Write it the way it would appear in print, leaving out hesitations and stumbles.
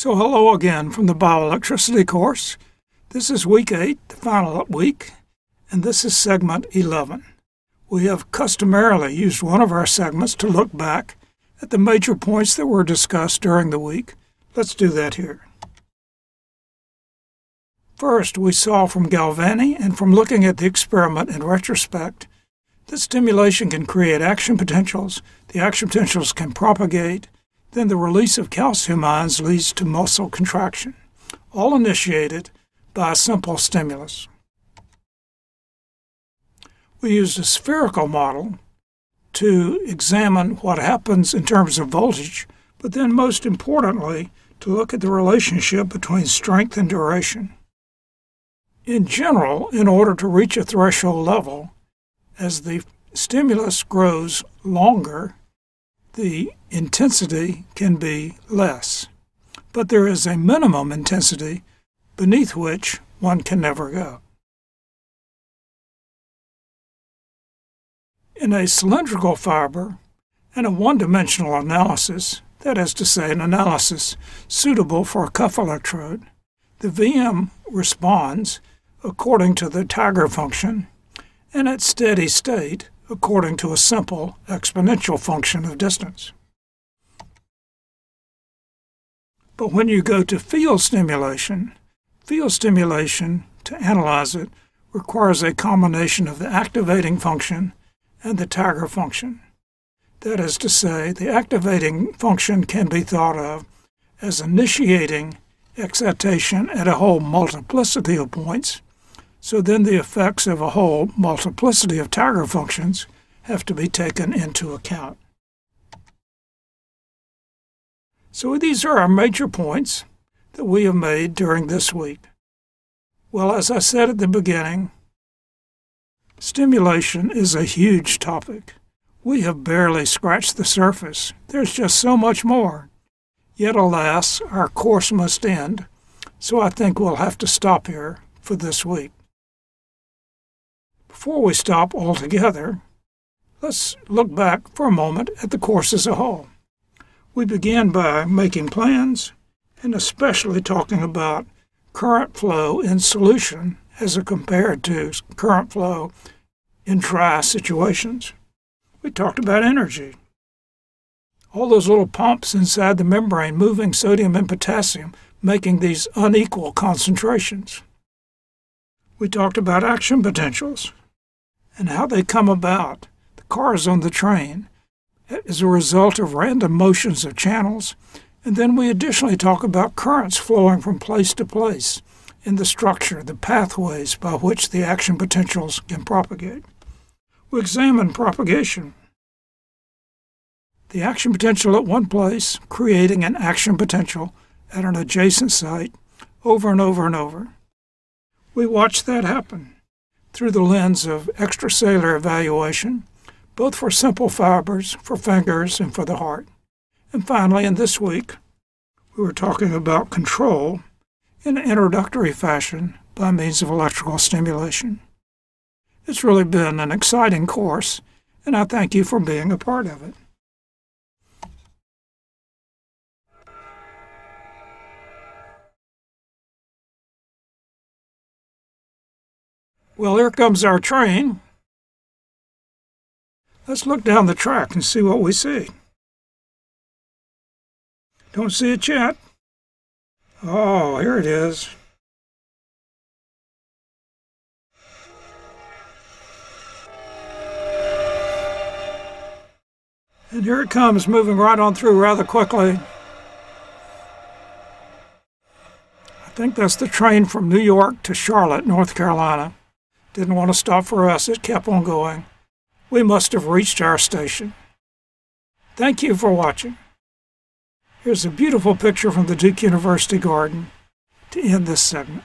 So hello again from the bioelectricity course. This is week 8, the final week, and this is segment 11. We have customarily used one of our segments to look back at the major points that were discussed during the week. Let's do that here. First, we saw from Galvani and from looking at the experiment in retrospect that stimulation can create action potentials, the action potentials can propagate, then the release of calcium ions leads to muscle contraction, all initiated by a simple stimulus. We used a spherical model to examine what happens in terms of voltage, but then most importantly, to look at the relationship between strength and duration. In general, in order to reach a threshold level, as the stimulus grows longer, the intensity can be less. But there is a minimum intensity beneath which one can never go. In a cylindrical fiber and a one-dimensional analysis, that is to say an analysis suitable for a cuff electrode, the VM responds according to the Tiger function and at steady state according to a simple exponential function of distance. But when you go to field stimulation, to analyze it, requires a combination of the activating function and the Tiger function. That is to say, the activating function can be thought of as initiating excitation at a whole multiplicity of points, so then the effects of a whole multiplicity of Tiger functions have to be taken into account. So these are our major points that we have made during this week. Well, as I said at the beginning, stimulation is a huge topic. We have barely scratched the surface. There's just so much more. Yet, alas, our course must end, so I think we'll have to stop here for this week. Before we stop altogether, let's look back for a moment at the course as a whole. We began by making plans and especially talking about current flow in solution as compared to current flow in dry situations. We talked about energy. All those little pumps inside the membrane moving sodium and potassium, making these unequal concentrations. We talked about action potentials and how they come about. The cars on the train as a result of random motions of channels, and then we additionally talk about currents flowing from place to place in the structure, the pathways by which the action potentials can propagate. We examine propagation. The action potential at one place creating an action potential at an adjacent site over and over and over. We watch that happen through the lens of extracellular evaluation, both for simple fibers, for fingers, and for the heart. And finally, in this week, we were talking about control in an introductory fashion by means of electrical stimulation. It's really been an exciting course, and I thank you for being a part of it. Well, here comes our train. Let's look down the track and see what we see. Don't see it yet. Oh, here it is. And here it comes, moving right on through rather quickly. I think that's the train from New York to Charlotte, North Carolina. Didn't want to stop for us. It kept on going. We must have reached our station. Thank you for watching. Here's a beautiful picture from the Duke University garden to end this segment.